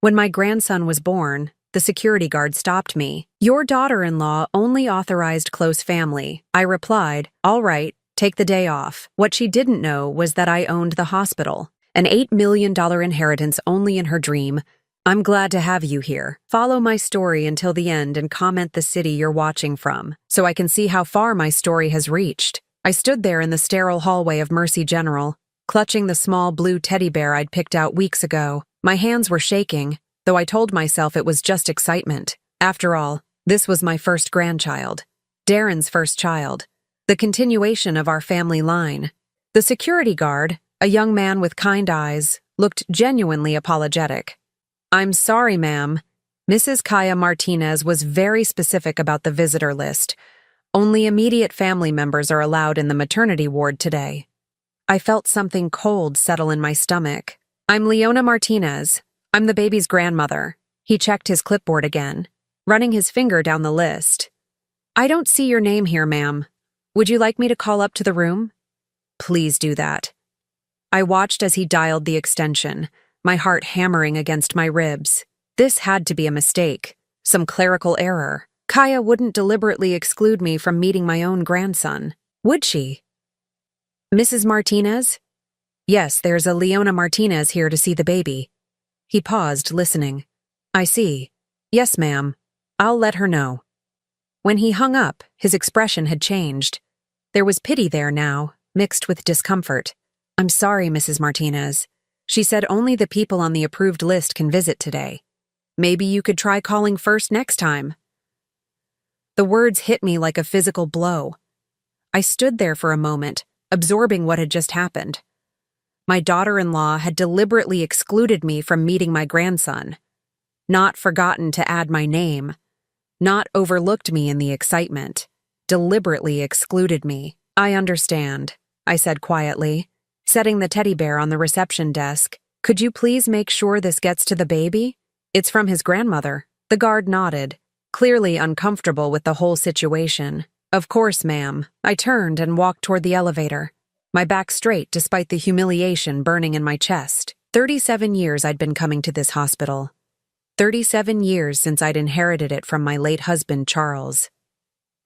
When my grandson was born, the security guard stopped me. "Your daughter-in-law only authorized close family." I replied, "All right, take the day off." What she didn't know was that I owned the hospital. An $8 million inheritance only in her dream. "I'm glad to have you here. Follow my story until the end and comment the city you're watching from, so I can see how far my story has reached." I stood there in the sterile hallway of Mercy General, clutching the small blue teddy bear I'd picked out weeks ago. My hands were shaking, though I told myself it was just excitement. After all, this was my first grandchild. Darren's first child. The continuation of our family line. The security guard, a young man with kind eyes, looked genuinely apologetic. "I'm sorry, ma'am. Mrs. Kaya Martinez was very specific about the visitor list. Only immediate family members are allowed in the maternity ward today." I felt something cold settle in my stomach. "I'm Leona Martinez. I'm the baby's grandmother." He checked his clipboard again, running his finger down the list. "I don't see your name here, ma'am. Would you like me to call up to the room?" "Please do that." I watched as he dialed the extension, my heart hammering against my ribs. This had to be a mistake, some clerical error. Kaya wouldn't deliberately exclude me from meeting my own grandson, would she? "Mrs. Martinez?" "Yes, there's a Leona Martinez here to see the baby." He paused, listening. "I see. Yes, ma'am. I'll let her know." When he hung up, his expression had changed. There was pity there now, mixed with discomfort. "I'm sorry, Mrs. Martinez. She said only the people on the approved list can visit today. Maybe you could try calling first next time." The words hit me like a physical blow. I stood there for a moment, absorbing what had just happened. My daughter-in-law had deliberately excluded me from meeting my grandson, not forgotten to add my name, not overlooked me in the excitement, deliberately excluded me. "I understand," I said quietly, setting the teddy bear on the reception desk. "Could you please make sure this gets to the baby? It's from his grandmother." The guard nodded, clearly uncomfortable with the whole situation. "Of course, ma'am." I turned and walked toward the elevator, my back straight despite the humiliation burning in my chest. 37 years I'd been coming to this hospital. 37 years since I'd inherited it from my late husband, Charles.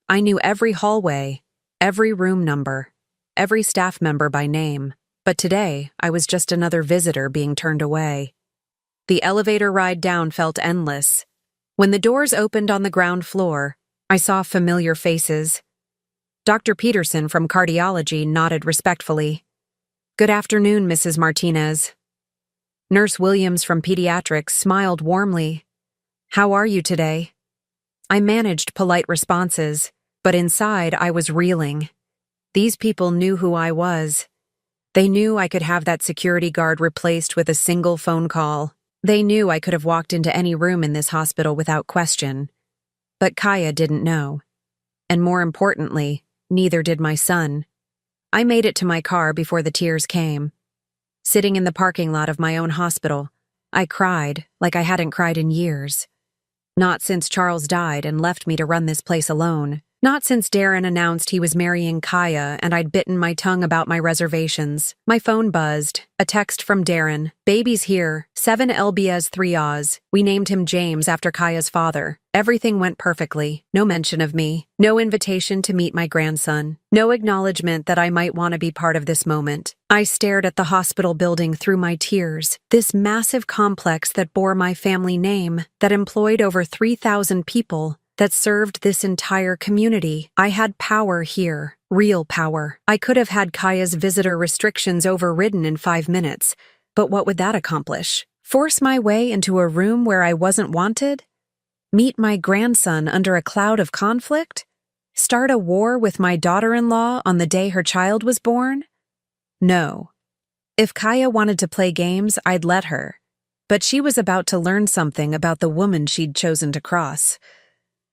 I knew every hallway, every room number, every staff member by name, but today I was just another visitor being turned away. The elevator ride down felt endless. When the doors opened on the ground floor, I saw familiar faces. Dr. Peterson from cardiology nodded respectfully. "Good afternoon, Mrs. Martinez." Nurse Williams from pediatrics smiled warmly. "How are you today?" I managed polite responses, but inside I was reeling. These people knew who I was. They knew I could have that security guard replaced with a single phone call. They knew I could have walked into any room in this hospital without question. But Kaya didn't know. And more importantly, neither did my son. I made it to my car before the tears came. Sitting in the parking lot of my own hospital, I cried like I hadn't cried in years. Not since Charles died and left me to run this place alone. Not since Darren announced he was marrying Kaya and I'd bitten my tongue about my reservations. My phone buzzed. A text from Darren. "Baby's here. 7 lbs 3 Oz. We named him James after Kaya's father." Everything went perfectly. No mention of me. No invitation to meet my grandson. No acknowledgement that I might want to be part of this moment. I stared at the hospital building through my tears. This massive complex that bore my family name, that employed over 3,000 people, that served this entire community. I had power here, real power. I could have had Kaya's visitor restrictions overridden in 5 minutes, but what would that accomplish? Force my way into a room where I wasn't wanted? Meet my grandson under a cloud of conflict? Start a war with my daughter-in-law on the day her child was born? No. If Kaya wanted to play games, I'd let her. But she was about to learn something about the woman she'd chosen to cross.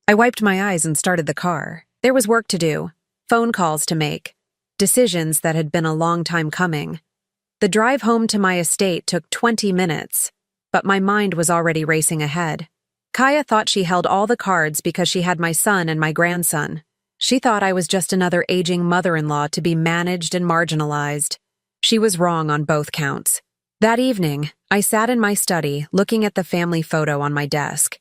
I wiped my eyes and started the car. There was work to do, phone calls to make, decisions that had been a long time coming. The drive home to my estate took 20 minutes, but my mind was already racing ahead. Kaya thought she held all the cards because she had my son and my grandson. She thought I was just another aging mother-in-law to be managed and marginalized. She was wrong on both counts. That evening, I sat in my study looking at the family photo on my desk.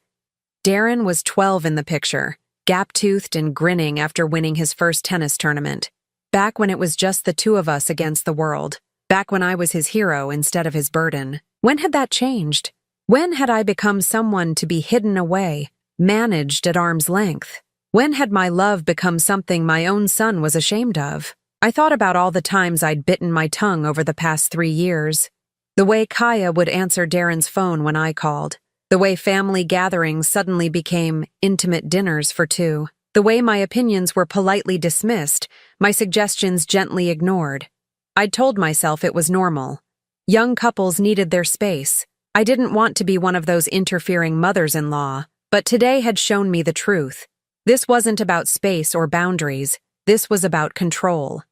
Darren was 12 in the picture, gap-toothed and grinning after winning his first tennis tournament. Back when it was just the two of us against the world. Back when I was his hero instead of his burden. When had that changed? When had I become someone to be hidden away, managed at arm's length? When had my love become something my own son was ashamed of? I thought about all the times I'd bitten my tongue over the past 3 years. The way Kaya would answer Darren's phone when I called. The way family gatherings suddenly became intimate dinners for two. The way my opinions were politely dismissed, my suggestions gently ignored. I'd told myself it was normal. Young couples needed their space. I didn't want to be one of those interfering mothers-in-law, but today had shown me the truth. This wasn't about space or boundaries. This was about control.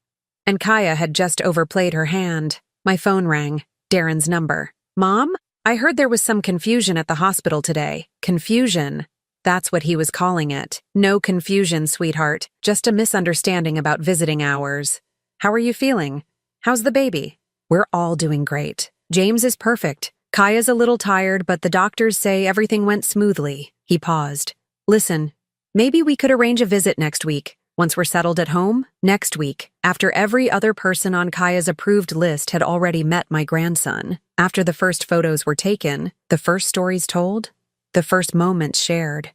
And Kaya had just overplayed her hand. My phone rang. Darren's number. Mom? I heard there was some confusion at the hospital today. Confusion. That's what he was calling it. No confusion, sweetheart. Just a misunderstanding about visiting hours. How are you feeling? How's the baby? We're all doing great. James is perfect. Kaya's a little tired, but the doctors say everything went smoothly. He paused. Listen, maybe we could arrange a visit next week. Once we're settled at home, next week, after every other person on Kaya's approved list had already met my grandson, after the first photos were taken, the first stories told, the first moments shared.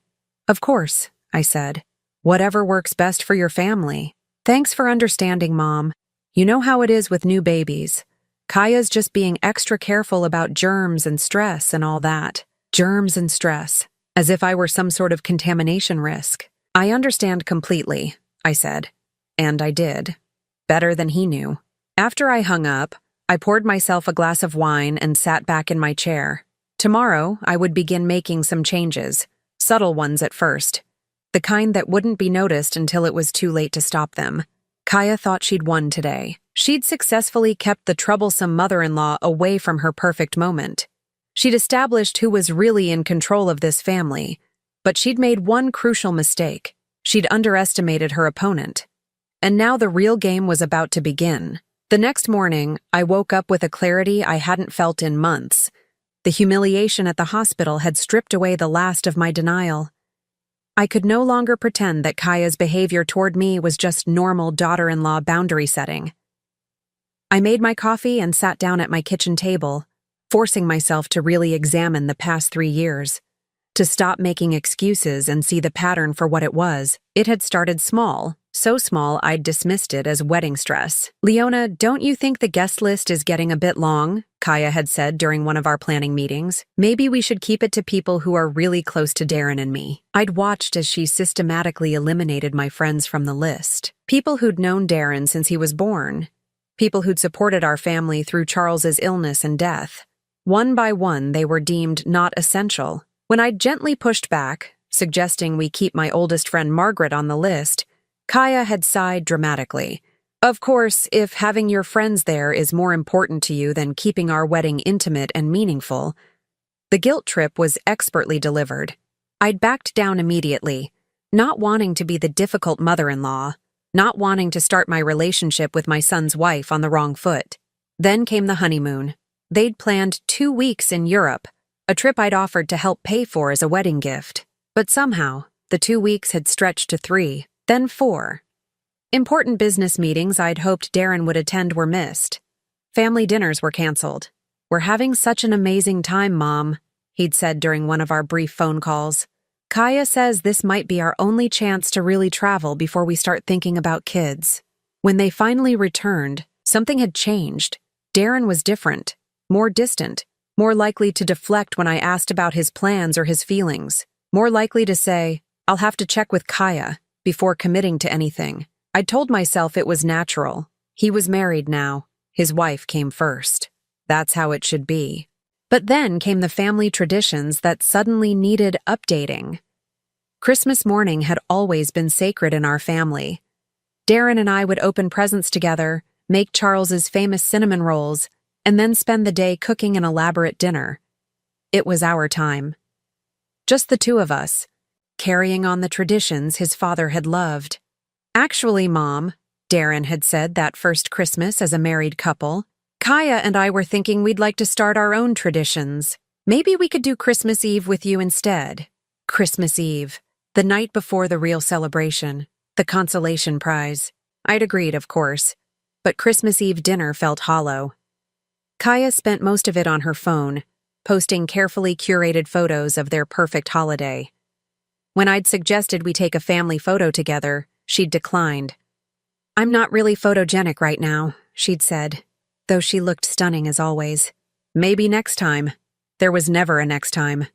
Of course, I said. Whatever works best for your family. Thanks for understanding, Mom. You know how it is with new babies. Kaya's just being extra careful about germs and stress and all that. Germs and stress, as if I were some sort of contamination risk. I understand completely, I said. And I did. Better than he knew. After I hung up, I poured myself a glass of wine and sat back in my chair. Tomorrow, I would begin making some changes. Subtle ones at first. The kind that wouldn't be noticed until it was too late to stop them. Kaya thought she'd won today. She'd successfully kept the troublesome mother-in-law away from her perfect moment. She'd established who was really in control of this family. But she'd made one crucial mistake. She'd underestimated her opponent. And now the real game was about to begin. The next morning, I woke up with a clarity I hadn't felt in months. The humiliation at the hospital had stripped away the last of my denial. I could no longer pretend that Kaya's behavior toward me was just normal daughter-in-law boundary setting. I made my coffee and sat down at my kitchen table, forcing myself to really examine the past 3 years. To stop making excuses and see the pattern for what it was. It had started small, so small I'd dismissed it as wedding stress. Leona, don't you think the guest list is getting a bit long? Kaya had said during one of our planning meetings. Maybe we should keep it to people who are really close to Darren and me. I'd watched as she systematically eliminated my friends from the list. People who'd known Darren since he was born. People who'd supported our family through Charles's illness and death. One by one, they were deemed not essential. When I'd gently pushed back, suggesting we keep my oldest friend Margaret on the list, Kaya had sighed dramatically. Of course, if having your friends there is more important to you than keeping our wedding intimate and meaningful, the guilt trip was expertly delivered. I'd backed down immediately, not wanting to be the difficult mother-in-law, not wanting to start my relationship with my son's wife on the wrong foot. Then came the honeymoon. They'd planned 2 weeks in Europe, a trip I'd offered to help pay for as a wedding gift. But somehow, the 2 weeks had stretched to 3, then 4. Important business meetings I'd hoped Darren would attend were missed. Family dinners were canceled. We're having such an amazing time, Mom, he'd said during one of our brief phone calls. Kaya says this might be our only chance to really travel before we start thinking about kids. When they finally returned, something had changed. Darren was different, more distant, more likely to deflect when I asked about his plans or his feelings, more likely to say, I'll have to check with Kaya before committing to anything. I'd told myself it was natural. He was married now. His wife came first. That's how it should be. But then came the family traditions that suddenly needed updating. Christmas morning had always been sacred in our family. Darren and I would open presents together, make Charles's famous cinnamon rolls, and then spend the day cooking an elaborate dinner. It was our time. Just the two of us, carrying on the traditions his father had loved. Actually, Mom, Darren had said that first Christmas as a married couple, Kaya and I were thinking we'd like to start our own traditions. Maybe we could do Christmas Eve with you instead. Christmas Eve, the night before the real celebration, the consolation prize. I'd agreed, of course, but Christmas Eve dinner felt hollow. Kaya spent most of it on her phone, posting carefully curated photos of their perfect holiday. When I'd suggested we take a family photo together, she'd declined. "I'm not really photogenic right now," she'd said, though she looked stunning as always. Maybe next time. There was never a next time.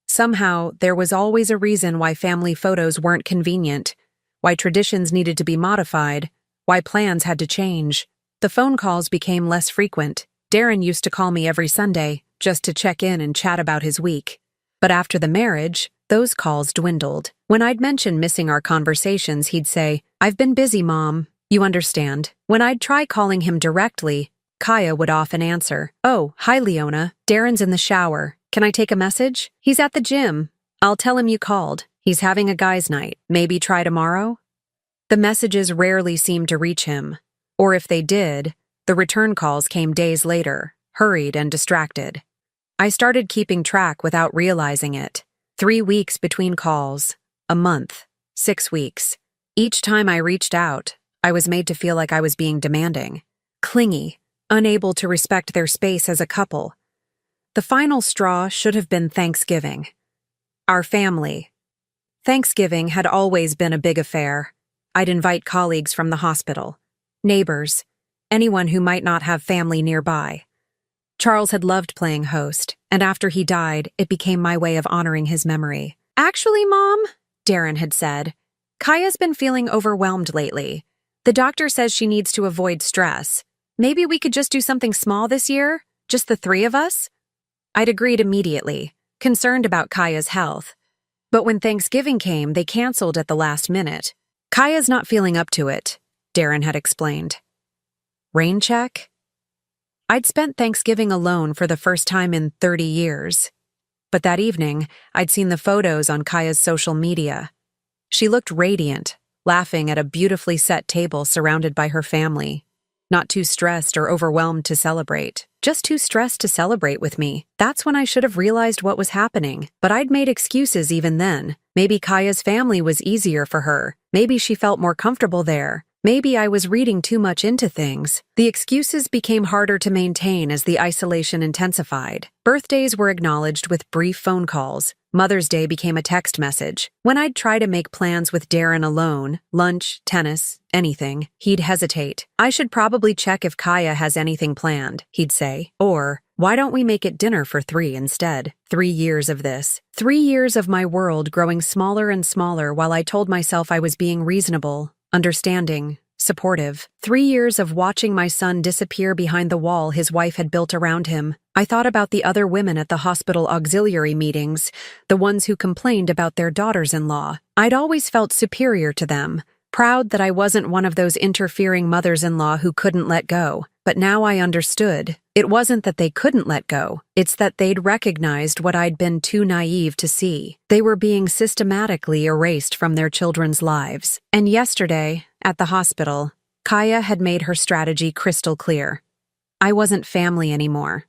Somehow, there was always a reason why family photos weren't convenient, why traditions needed to be modified, why plans had to change. The phone calls became less frequent. Darren used to call me every Sunday, just to check in and chat about his week. But after the marriage, those calls dwindled. When I'd mention missing our conversations, he'd say, "I've been busy, Mom. You understand." When I'd try calling him directly, Kaya would often answer, "Oh, hi Leona, Darren's in the shower. Can I take a message? He's at the gym. I'll tell him you called. He's having a guys' night. Maybe try tomorrow?" The messages rarely seemed to reach him, or if they did, the return calls came days later, hurried and distracted. I started keeping track without realizing it. 3 weeks between calls, a month, 6 weeks. Each time I reached out, I was made to feel like I was being demanding, clingy, unable to respect their space as a couple. The final straw should have been Thanksgiving. Our family. Thanksgiving had always been a big affair. I'd invite colleagues from the hospital, neighbors, anyone who might not have family nearby. Charles had loved playing host, and after he died, it became my way of honoring his memory. "Actually, Mom," Darren had said, "Kaya's been feeling overwhelmed lately. The doctor says she needs to avoid stress. Maybe we could just do something small this year? Just the 3 of us?" I'd agreed immediately, concerned about Kaya's health. But when Thanksgiving came, they canceled at the last minute. "Kaya's not feeling up to it," Darren had explained. Rain check? I'd spent Thanksgiving alone for the first time in 30 years. But that evening, I'd seen the photos on Kaya's social media. She looked radiant, laughing at a beautifully set table surrounded by her family. Not too stressed or overwhelmed to celebrate, just too stressed to celebrate with me. That's when I should have realized what was happening, but I'd made excuses even then. Maybe Kaya's family was easier for her. Maybe she felt more comfortable there. Maybe I was reading too much into things. The excuses became harder to maintain as the isolation intensified. Birthdays were acknowledged with brief phone calls. Mother's Day became a text message. When I'd try to make plans with Darren alone, lunch, tennis, anything, he'd hesitate. "I should probably check if Kaya has anything planned," he'd say. Or, "Why don't we make it dinner for 3 instead?" 3 years of this. 3 years of my world growing smaller and smaller while I told myself I was being reasonable, understanding, supportive. 3 years of watching my son disappear behind the wall his wife had built around him. I thought about the other women at the hospital auxiliary meetings, the ones who complained about their daughters-in-law. I'd always felt superior to them, proud that I wasn't one of those interfering mothers-in-law who couldn't let go. But now I understood. It wasn't that they couldn't let go. It's that they'd recognized what I'd been too naive to see. They were being systematically erased from their children's lives. And yesterday, at the hospital, Kaya had made her strategy crystal clear. I wasn't family anymore.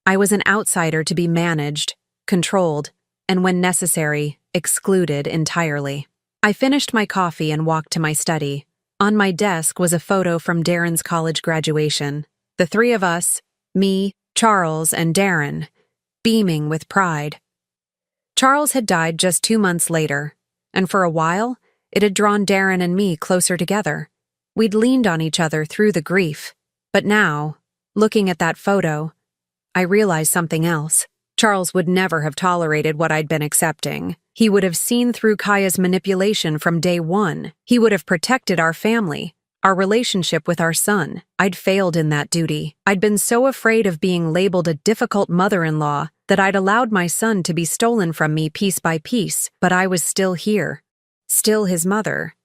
I was an outsider to be managed, controlled, and when necessary, excluded entirely. I finished my coffee and walked to my study. On my desk was a photo from Darren's college graduation. The 3 of us, me, Charles, and Darren, beaming with pride. Charles had died just 2 months later, and for a while, it had drawn Darren and me closer together. We'd leaned on each other through the grief. But now, looking at that photo, I realized something else. Charles would never have tolerated what I'd been accepting. He would have seen through Kaya's manipulation from day one. He would have protected our family, our relationship with our son. I'd failed in that duty. I'd been so afraid of being labeled a difficult mother-in-law that I'd allowed my son to be stolen from me piece by piece, but I was still here. Still his mother.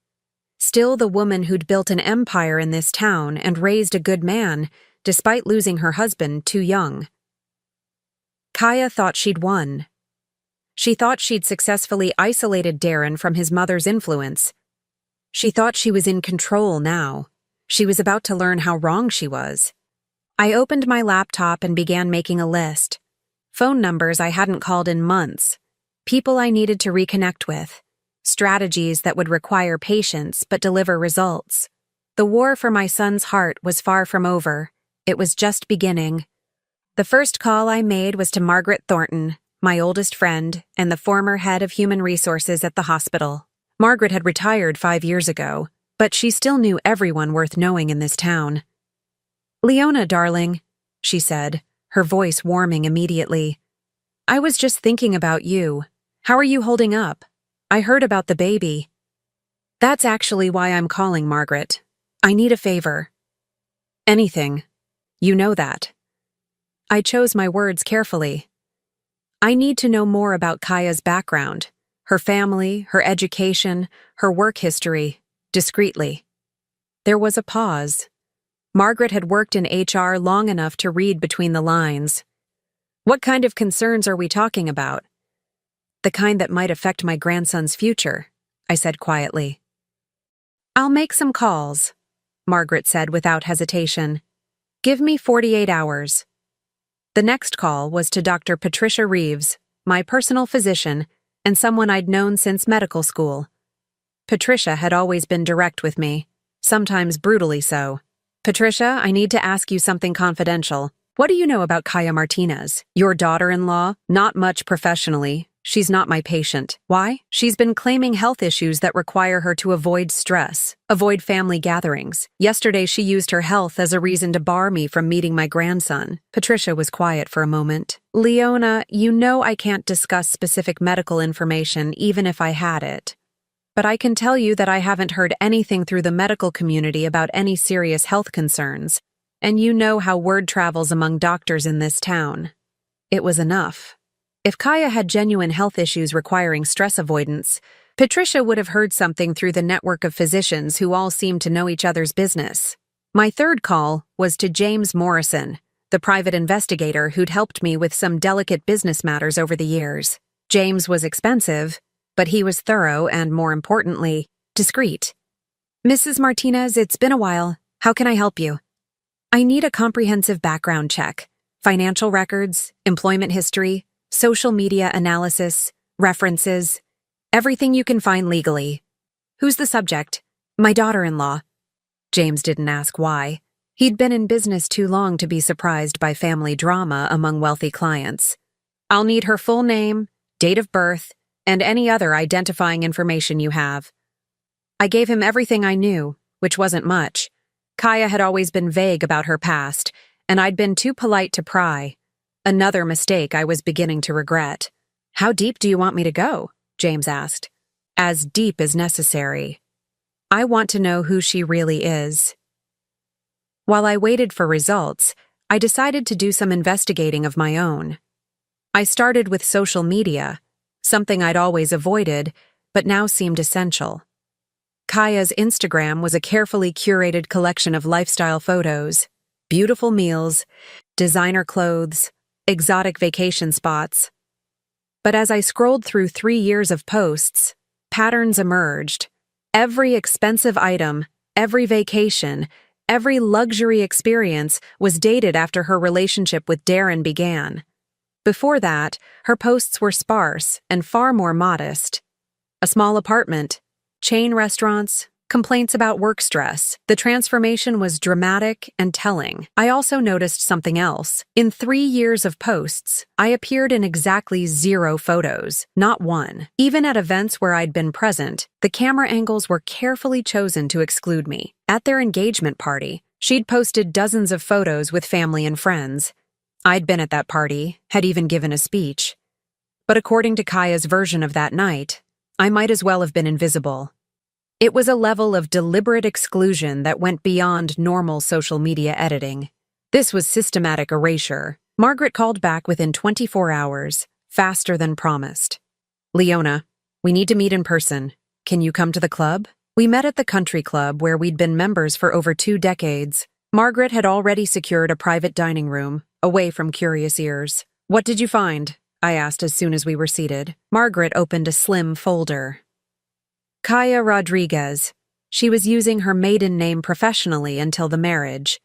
Still the woman who'd built an empire in this town and raised a good man, despite losing her husband too young. Kaya thought she'd won. She thought she'd successfully isolated Darren from his mother's influence. She thought she was in control now. She was about to learn how wrong she was. I opened my laptop and began making a list. Phone numbers I hadn't called in months. People I needed to reconnect with. Strategies that would require patience but deliver results. The war for my son's heart was far from over. It was just beginning. The first call I made was to Margaret Thornton, my oldest friend and the former head of human resources at the hospital. Margaret had retired 5 years ago, but she still knew everyone worth knowing in this town. "Leona, darling," she said, her voice warming immediately. "I was just thinking about you. How are you holding up? I heard about the baby." "That's actually why I'm calling, Margaret. I need a favor." "Anything. You know that." I chose my words carefully. "I need to know more about Kaya's background, her family, her education, her work history, discreetly." There was a pause. Margaret had worked in HR long enough to read between the lines. "What kind of concerns are we talking about?" "The kind that might affect my grandson's future," I said quietly. "I'll make some calls," Margaret said without hesitation. "Give me 48 hours. The next call was to Dr. Patricia Reeves, my personal physician, and someone I'd known since medical school. Patricia had always been direct with me, sometimes brutally so. "Patricia, I need to ask you something confidential. What do you know about Kaya Martinez, your daughter-in-law? Not much professionally. She's not my patient. Why? She's been claiming health issues that require her to avoid stress, avoid family gatherings. Yesterday she used her health as a reason to bar me from meeting my grandson." Patricia was quiet for a moment. "Leona, you know I can't discuss specific medical information even if I had it. But I can tell you that I haven't heard anything through the medical community about any serious health concerns, and you know how word travels among doctors in this town." It was enough. If Kaya had genuine health issues requiring stress avoidance, Patricia would have heard something through the network of physicians who all seemed to know each other's business. My third call was to James Morrison, the private investigator who'd helped me with some delicate business matters over the years. James was expensive, but he was thorough and, more importantly, discreet. "Mrs. Martinez, it's been a while. How can I help you?" "I need a comprehensive background check. Financial records, employment history, social media analysis, references, everything you can find legally." "Who's the subject?" "My daughter-in-law." James didn't ask why. He'd been in business too long to be surprised by family drama among wealthy clients. "I'll need her full name, date of birth, and any other identifying information you have." I gave him everything I knew, which wasn't much. Kaya had always been vague about her past, and I'd been too polite to pry. Another mistake I was beginning to regret. "How deep do you want me to go?" James asked. "As deep as necessary. I want to know who she really is." While I waited for results, I decided to do some investigating of my own. I started with social media, something I'd always avoided, but now seemed essential. Kaya's Instagram was a carefully curated collection of lifestyle photos, beautiful meals, designer clothes, exotic vacation spots. But as I scrolled through 3 years of posts, patterns emerged. Every expensive item, every vacation, every luxury experience was dated after her relationship with Darren began. Before that, her posts were sparse and far more modest. A small apartment, chain restaurants, complaints about work stress. The transformation was dramatic and telling. I also noticed something else. In 3 years of posts, I appeared in exactly 0 photos, not one. Even at events where I'd been present, the camera angles were carefully chosen to exclude me. At their engagement party, she'd posted dozens of photos with family and friends. I'd been at that party, had even given a speech. But according to Kaya's version of that night, I might as well have been invisible. It was a level of deliberate exclusion that went beyond normal social media editing. This was systematic erasure. Margaret called back within 24 hours, faster than promised. "Leona, we need to meet in person. Can you come to the club?" We met at the country club where we'd been members for over 2 decades. Margaret had already secured a private dining room, away from curious ears. "What did you find?" I asked as soon as we were seated. Margaret opened a slim folder. Kaya Rodriguez. She was using her maiden name professionally until the marriage.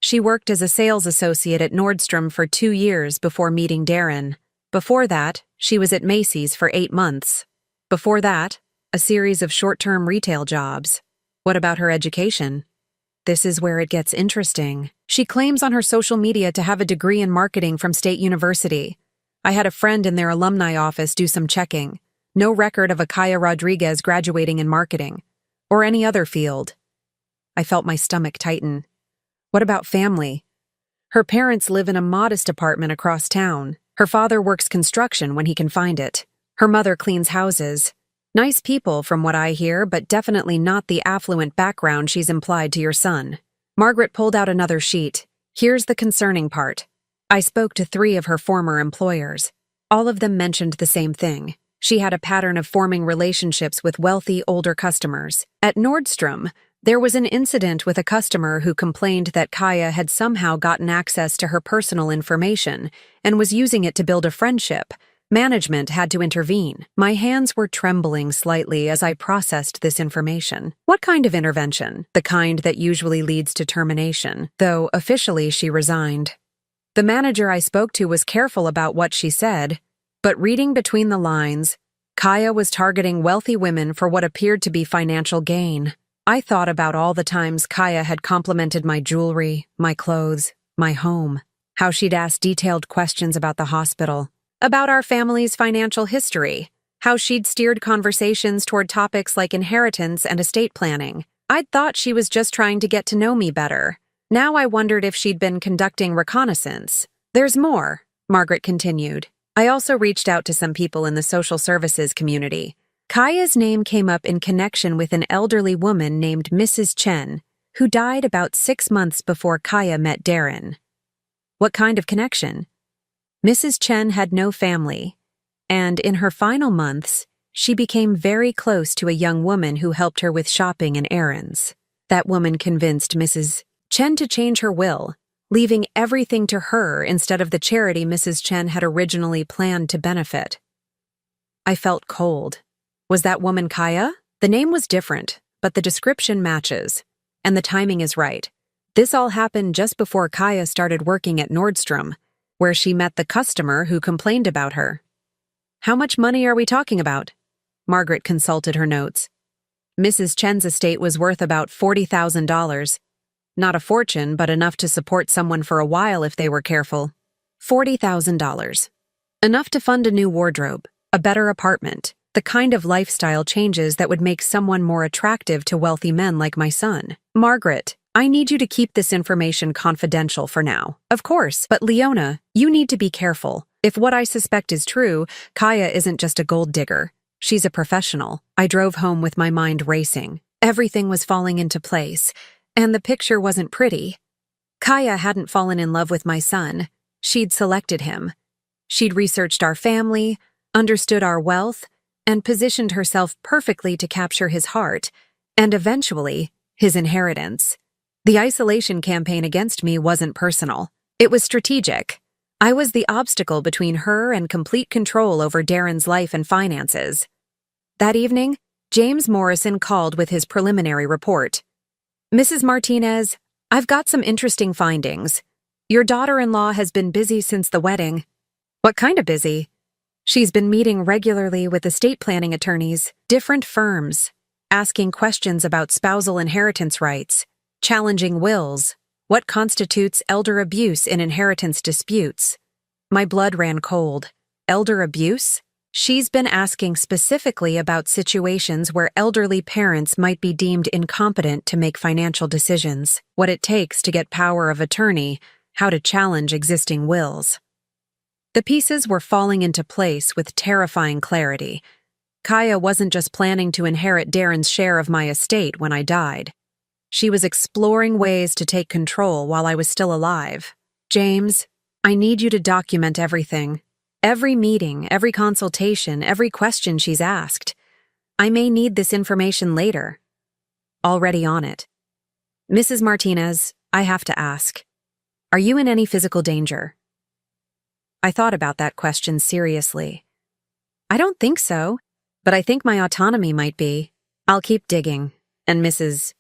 She worked as a sales associate at Nordstrom for 2 years before meeting Darren. Before that, she was at Macy's for 8 months. Before that, a series of short-term retail jobs. What about her education? This is where it gets interesting. She claims on her social media to have a degree in marketing from State University. I had a friend in their alumni office do some checking. No record of a Kaya Rodriguez graduating in marketing, or any other field. I felt my stomach tighten. What about family? Her parents live in a modest apartment across town. Her father works construction when he can find it. Her mother cleans houses. Nice people from what I hear, but definitely not the affluent background she's implied to your son. Margaret pulled out another sheet. Here's the concerning part. I spoke to 3 of her former employers. All of them mentioned the same thing. She had a pattern of forming relationships with wealthy, older customers. At Nordstrom, there was an incident with a customer who complained that Kaya had somehow gotten access to her personal information and was using it to build a friendship. Management had to intervene. My hands were trembling slightly as I processed this information. What kind of intervention? The kind that usually leads to termination, though officially she resigned. The manager I spoke to was careful about what she said, but reading between the lines, Kaya was targeting wealthy women for what appeared to be financial gain. I thought about all the times Kaya had complimented my jewelry, my clothes, my home, how she'd asked detailed questions about the hospital, about our family's financial history, how she'd steered conversations toward topics like inheritance and estate planning. I'd thought she was just trying to get to know me better. Now I wondered if she'd been conducting reconnaissance. There's more, Margaret continued. I also reached out to some people in the social services community. Kaya's name came up in connection with an elderly woman named Mrs. Chen, who died about 6 months before Kaya met Darren. What kind of connection? Mrs. Chen had no family, and in her final months, she became very close to a young woman who helped her with shopping and errands. That woman convinced Mrs. Chen to change her will, leaving everything to her instead of the charity Mrs. Chen had originally planned to benefit. I felt cold. Was that woman Kaya? The name was different, but the description matches, and the timing is right. This all happened just before Kaya started working at Nordstrom, where she met the customer who complained about her. How much money are we talking about? Margaret consulted her notes. Mrs. Chen's estate was worth about $40,000. Not a fortune, but enough to support someone for a while if they were careful. $40,000. Enough to fund a new wardrobe, a better apartment, the kind of lifestyle changes that would make someone more attractive to wealthy men like my son. Margaret, I need you to keep this information confidential for now. Of course, but Leona, you need to be careful. If what I suspect is true, Kaya isn't just a gold digger. She's a professional. I drove home with my mind racing. Everything was falling into place, and the picture wasn't pretty. Kaya hadn't fallen in love with my son. She'd selected him. She'd researched our family, understood our wealth, and positioned herself perfectly to capture his heart, and eventually, his inheritance. The isolation campaign against me wasn't personal. It was strategic. I was the obstacle between her and complete control over Darren's life and finances. That evening, James Morrison called with his preliminary report. Mrs. Martinez, I've got some interesting findings. Your daughter-in-law has been busy since the wedding. What kind of busy? She's been meeting regularly with estate planning attorneys, different firms, asking questions about spousal inheritance rights, challenging wills, what constitutes elder abuse in inheritance disputes. My blood ran cold. Elder abuse? She's been asking specifically about situations where elderly parents might be deemed incompetent to make financial decisions, what it takes to get power of attorney, how to challenge existing wills. The pieces were falling into place with terrifying clarity. Kaya wasn't just planning to inherit Darren's share of my estate when I died. She was exploring ways to take control while I was still alive. James, I need you to document everything. Every meeting, every consultation, every question she's asked. I may need this information later. Already on it. Mrs. Martinez, I have to ask. Are you in any physical danger? I thought about that question seriously. I don't think so, but I think my autonomy might be. I'll keep digging. And Mrs.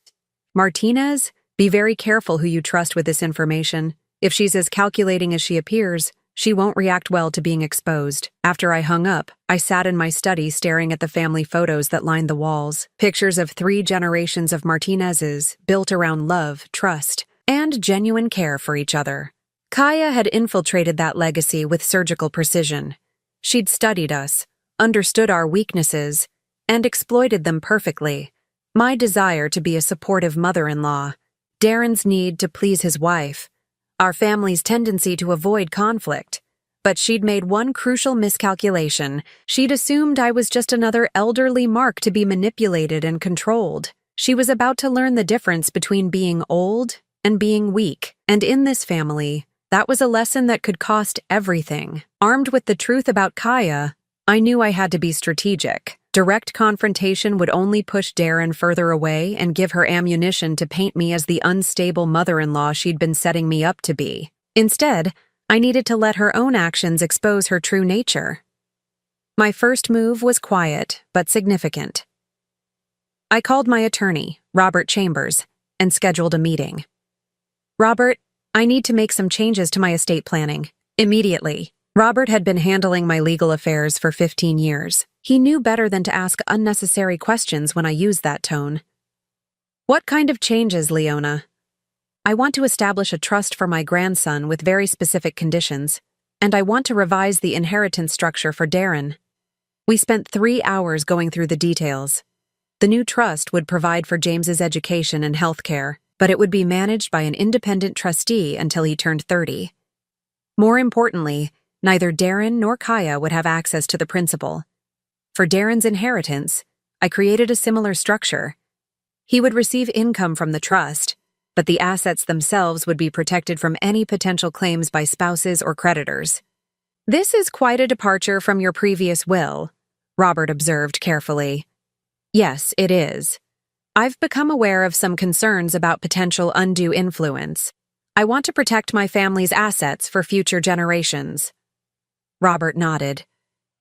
Martinez, Be very careful who you trust with this information. If she's as calculating as she appears, she won't react well to being exposed. After I hung up, I sat in my study staring at the family photos that lined the walls. Pictures of 3 generations of Martinezes built around love, trust, and genuine care for each other. Kaya had infiltrated that legacy with surgical precision. She'd studied us, understood our weaknesses, and exploited them perfectly. My desire to be a supportive mother-in-law, Darren's need to please his wife, our family's tendency to avoid conflict. But she'd made one crucial miscalculation. She'd assumed I was just another elderly mark to be manipulated and controlled. She was about to learn the difference between being old and being weak. And in this family, that was a lesson that could cost everything. Armed with the truth about Kaya, I knew I had to be strategic. Direct confrontation would only push Darren further away and give her ammunition to paint me as the unstable mother-in-law she'd been setting me up to be. Instead, I needed to let her own actions expose her true nature. My first move was quiet, but significant. I called my attorney, Robert Chambers, and scheduled a meeting. "Robert, I need to make some changes to my estate planning. Immediately." Robert had been handling my legal affairs for 15 years. He knew better than to ask unnecessary questions when I used that tone. "What kind of changes, Leona?" "I want to establish a trust for my grandson with very specific conditions, and I want to revise the inheritance structure for Darren." We spent 3 hours going through the details. The new trust would provide for James's education and health care, but it would be managed by an independent trustee until he turned 30. More importantly, neither Darren nor Kaya would have access to the principal. For Darren's inheritance, I created a similar structure. He would receive income from the trust, but the assets themselves would be protected from any potential claims by spouses or creditors. "This is quite a departure from your previous will," Robert observed carefully. "Yes, it is. I've become aware of some concerns about potential undue influence. I want to protect my family's assets for future generations." Robert nodded.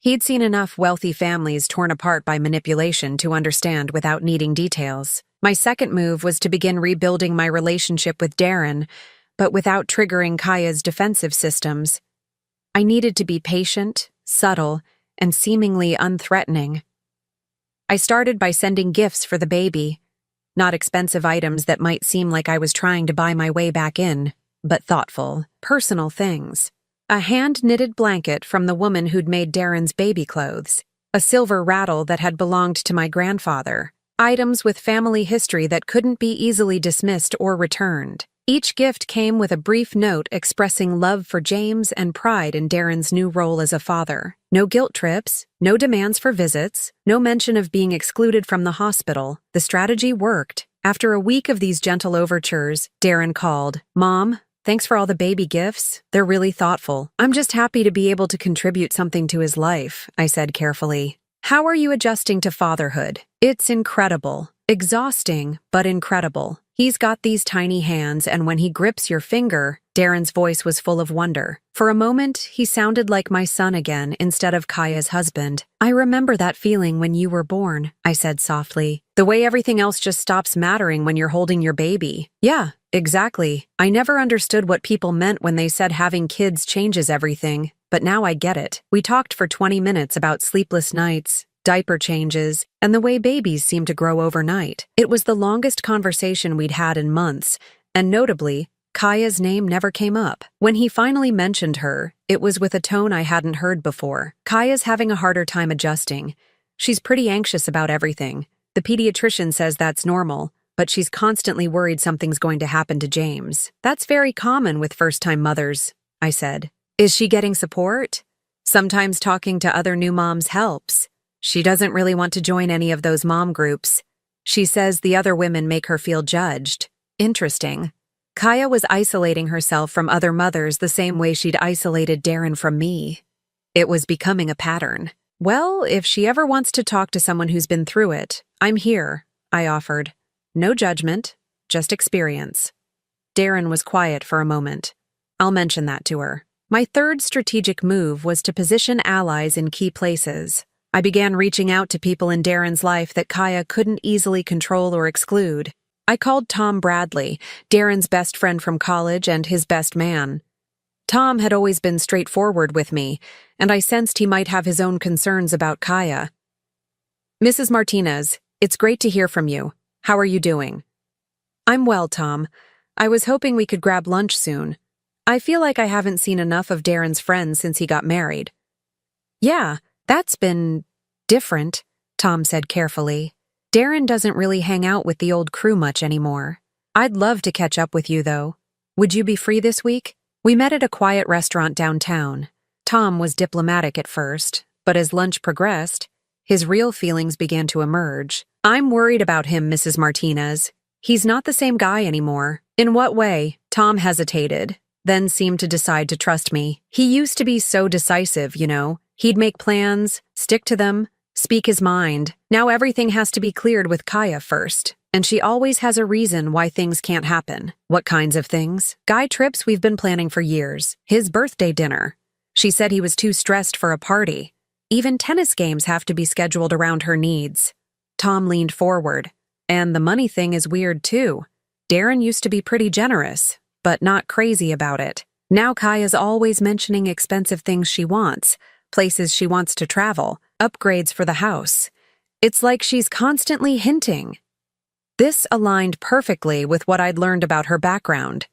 He'd seen enough wealthy families torn apart by manipulation to understand without needing details. My second move was to begin rebuilding my relationship with Darren, but without triggering Kaya's defensive systems. I needed to be patient, subtle, and seemingly unthreatening. I started by sending gifts for the baby, not expensive items that might seem like I was trying to buy my way back in, but thoughtful, personal things. A hand-knitted blanket from the woman who'd made Darren's baby clothes, a silver rattle that had belonged to my grandfather, items with family history that couldn't be easily dismissed or returned. Each gift came with a brief note expressing love for James and pride in Darren's new role as a father. No guilt trips, no demands for visits, no mention of being excluded from the hospital. The strategy worked. After a week of these gentle overtures, Darren called. "Mom, thanks for all the baby gifts. They're really thoughtful. I'm just happy to be able to contribute something to his life," I said carefully. "How are you adjusting to fatherhood?" "It's incredible. Exhausting, but incredible. He's got these tiny hands, and when he grips your finger," Darren's voice was full of wonder. "For a moment, he sounded like my son again instead of Kaya's husband." "I remember that feeling when you were born," I said softly. "The way everything else just stops mattering when you're holding your baby." "Yeah, exactly. I never understood what people meant when they said having kids changes everything, but now I get it." We talked for 20 minutes about sleepless nights, diaper changes, and the way babies seem to grow overnight. It was the longest conversation we'd had in months, and notably, Kaya's name never came up. When he finally mentioned her, it was with a tone I hadn't heard before. "Kaya's having a harder time adjusting. She's pretty anxious about everything. The pediatrician says that's normal, but she's constantly worried something's going to happen to James." "That's very common with first-time mothers," I said. "Is she getting support?" "Sometimes talking to other new moms helps. She doesn't really want to join any of those mom groups. She says the other women make her feel judged." Interesting. Kaya was isolating herself from other mothers the same way she'd isolated Darren from me. It was becoming a pattern. "Well, if she ever wants to talk to someone who's been through it, I'm here," I offered. No judgment, just experience. Darren was quiet for a moment. "I'll mention that to her." My third strategic move was to position allies in key places. I began reaching out to people in Darren's life that Kaya couldn't easily control or exclude. I called Tom Bradley, Darren's best friend from college and his best man. Tom had always been straightforward with me, and I sensed he might have his own concerns about Kaya. "Mrs. Martinez, it's great to hear from you. How are you doing?" "I'm well, Tom. I was hoping we could grab lunch soon. I feel like I haven't seen enough of Darren's friends since he got married." "Yeah, that's been different," Tom said carefully. "Darren doesn't really hang out with the old crew much anymore. I'd love to catch up with you, though. Would you be free this week?" We met at a quiet restaurant downtown. Tom was diplomatic at first, but as lunch progressed, his real feelings began to emerge. "I'm worried about him, Mrs. Martinez. He's not the same guy anymore." "In what way?" Tom hesitated, then seemed to decide to trust me. "He used to be so decisive, you know. He'd make plans, stick to them, speak his mind. Now everything has to be cleared with Kaya first, and she always has a reason why things can't happen." "What kinds of things?" "Guy trips we've been planning for years. His birthday dinner. She said he was too stressed for a party. Even tennis games have to be scheduled around her needs." Tom leaned forward. "And the money thing is weird too. Darren used to be pretty generous, but not crazy about it. Now Kaya's always mentioning expensive things she wants, places she wants to travel, upgrades for the house. It's like she's constantly hinting." This aligned perfectly with what I'd learned about her background.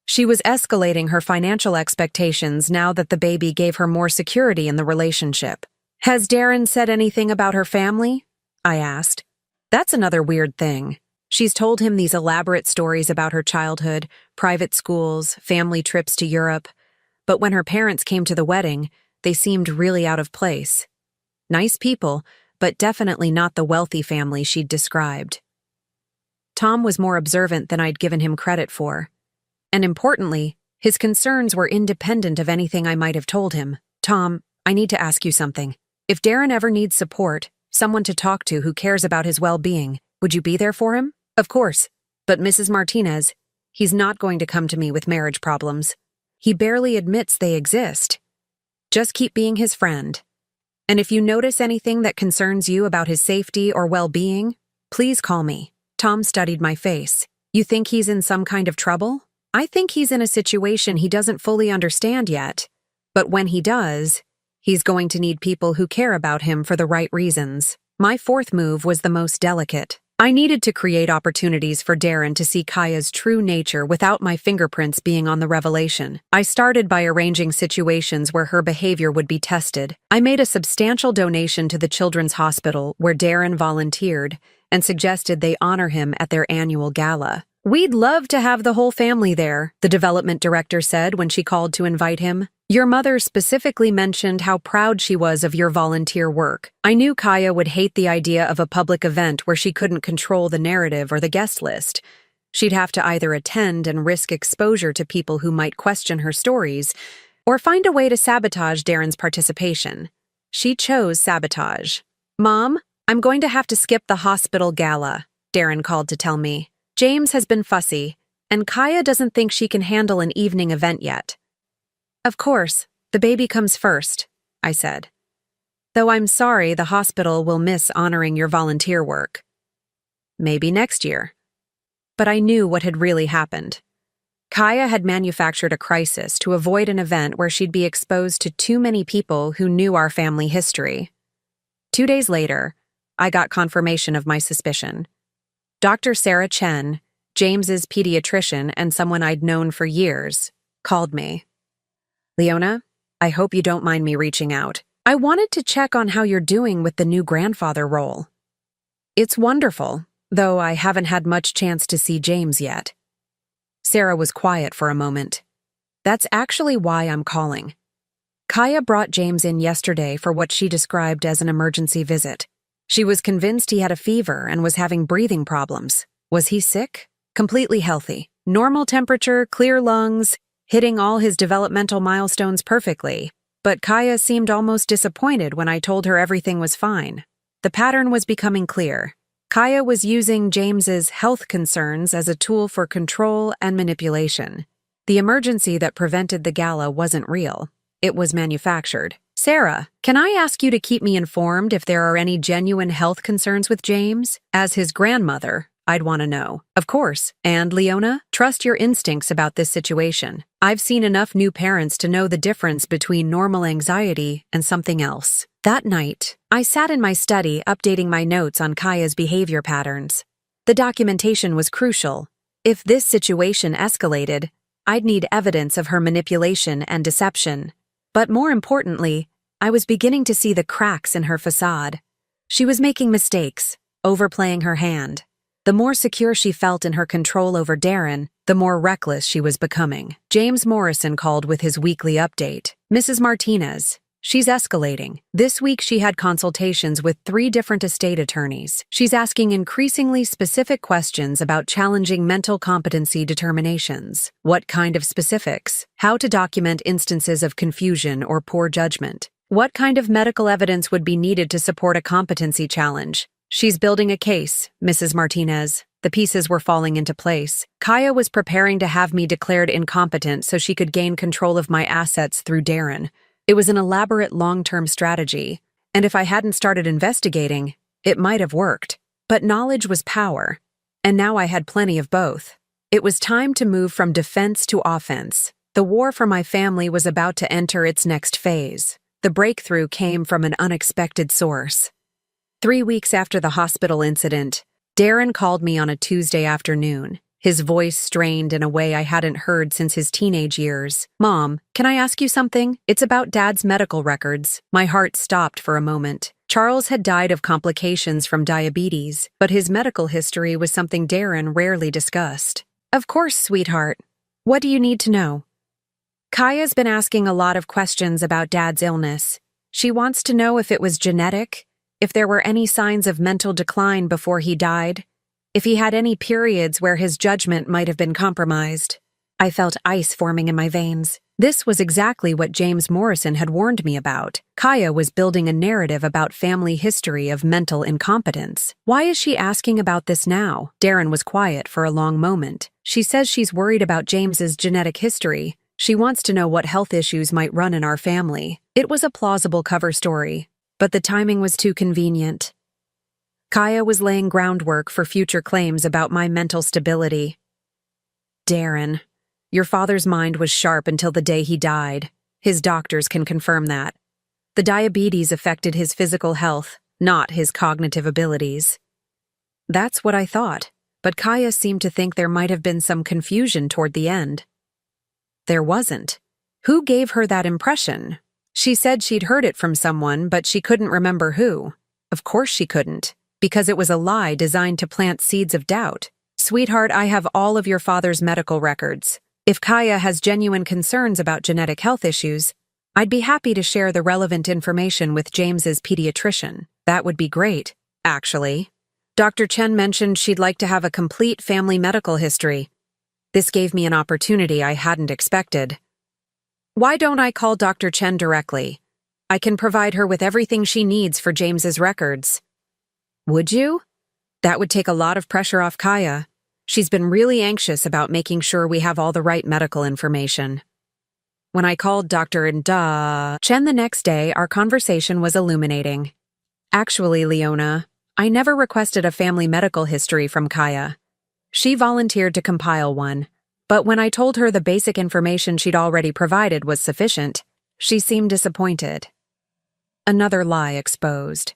She was escalating her financial expectations now that the baby gave her more security in the relationship. "Has Darren said anything about her family?" I asked. "That's another weird thing. She's told him these elaborate stories about her childhood, private schools, family trips to Europe. But when her parents came to the wedding, they seemed really out of place. Nice people, but definitely not the wealthy family she'd described." Tom was more observant than I'd given him credit for. And importantly, his concerns were independent of anything I might have told him. "Tom, I need to ask you something. If Darren ever needs support, someone to talk to who cares about his well-being, would you be there for him?" "Of course. But Mrs. Martinez, he's not going to come to me with marriage problems. He barely admits they exist. Just keep being his friend. And if you notice anything that concerns you about his safety or well-being, please call me." Tom studied my face. "You think he's in some kind of trouble?" "I think he's in a situation he doesn't fully understand yet. But when he does, he's going to need people who care about him for the right reasons." My fourth move was the most delicate. I needed to create opportunities for Darren to see Kaya's true nature without my fingerprints being on the revelation. I started by arranging situations where her behavior would be tested. I made a substantial donation to the Children's Hospital where Darren volunteered and suggested they honor him at their annual gala. "We'd love to have the whole family there," the development director said when she called to invite him. "Your mother specifically mentioned how proud she was of your volunteer work." I knew Kaya would hate the idea of a public event where she couldn't control the narrative or the guest list. She'd have to either attend and risk exposure to people who might question her stories, or find a way to sabotage Darren's participation. She chose sabotage. "Mom, I'm going to have to skip the hospital gala," Darren called to tell me. "James has been fussy, and Kaya doesn't think she can handle an evening event yet." "Of course, the baby comes first," I said. "Though I'm sorry the hospital will miss honoring your volunteer work." "Maybe next year." But I knew what had really happened. Kaya had manufactured a crisis to avoid an event where she'd be exposed to too many people who knew our family history. 2 days later, I got confirmation of my suspicion. Dr. Sarah Chen, James's pediatrician and someone I'd known for years, called me. "Leona, I hope you don't mind me reaching out. I wanted to check on how you're doing with the new grandfather role." "It's wonderful, though I haven't had much chance to see James yet." Sarah was quiet for a moment. "That's actually why I'm calling. Kaya brought James in yesterday for what she described as an emergency visit. She was convinced he had a fever and was having breathing problems. Was he sick? Completely healthy. Normal temperature, clear lungs, hitting all his developmental milestones perfectly. But Kaya seemed almost disappointed when I told her everything was fine. The pattern was becoming clear. Kaya was using James's health concerns as a tool for control and manipulation. The emergency that prevented the gala wasn't real. It was manufactured. "Sarah, can I ask you to keep me informed if there are any genuine health concerns with James? As his grandmother, I'd want to know. Of course. And Leona, trust your instincts about this situation. I've seen enough new parents to know the difference between normal anxiety and something else. That night, I sat in my study updating my notes on Kaya's behavior patterns. The documentation was crucial. If this situation escalated, I'd need evidence of her manipulation and deception. But more importantly, I was beginning to see the cracks in her facade. She was making mistakes, overplaying her hand. The more secure she felt in her control over Darren, the more reckless she was becoming. James Morrison called with his weekly update. Mrs. Martinez, she's escalating. This week she had consultations with 3 different estate attorneys. She's asking increasingly specific questions about challenging mental competency determinations. What kind of specifics? How to document instances of confusion or poor judgment. What kind of medical evidence would be needed to support a competency challenge? She's building a case, Mrs. Martinez. The pieces were falling into place. Kaya was preparing to have me declared incompetent so she could gain control of my assets through Darren. It was an elaborate long-term strategy, and if I hadn't started investigating, it might have worked. But knowledge was power, and now I had plenty of both. It was time to move from defense to offense. The war for my family was about to enter its next phase. The breakthrough came from an unexpected source. 3 weeks after the hospital incident, Darren called me on a Tuesday afternoon, his voice strained in a way I hadn't heard since his teenage years. "Mom, can I ask you something? It's about Dad's medical records." My heart stopped for a moment. Charles had died of complications from diabetes, but his medical history was something Darren rarely discussed. "Of course, sweetheart. What do you need to know?" "Kaya's been asking a lot of questions about Dad's illness. She wants to know if it was genetic, if there were any signs of mental decline before he died, if he had any periods where his judgment might have been compromised." I felt ice forming in my veins. This was exactly what James Morrison had warned me about. Kaya was building a narrative about family history of mental incompetence. Why is she asking about this now? Darren was quiet for a long moment. "She says she's worried about James's genetic history. She wants to know what health issues might run in our family." It was a plausible cover story, but the timing was too convenient. Kaya was laying groundwork for future claims about my mental stability. "Darren, your father's mind was sharp until the day he died. His doctors can confirm that. The diabetes affected his physical health, not his cognitive abilities." That's what I thought, but Kaya seemed to think there might have been some confusion toward the end. There wasn't. Who gave her that impression? She said she'd heard it from someone, but she couldn't remember who. Of course she couldn't, because it was a lie designed to plant seeds of doubt. "Sweetheart, I have all of your father's medical records. If Kaya has genuine concerns about genetic health issues, I'd be happy to share the relevant information with James's pediatrician. That would be great, actually. Dr. Chen mentioned she'd like to have a complete family medical history. This gave me an opportunity I hadn't expected. Why don't I call Dr. Chen directly? I can provide her with everything she needs for James's records." "Would you?" "That would take a lot of pressure off Kaya. She's been really anxious about making sure we have all the right medical information." When I called Dr. Chen the next day, our conversation was illuminating. "Actually, Leona, I never requested a family medical history from Kaya. She volunteered to compile one. But when I told her the basic information she'd already provided was sufficient, she seemed disappointed." Another lie exposed.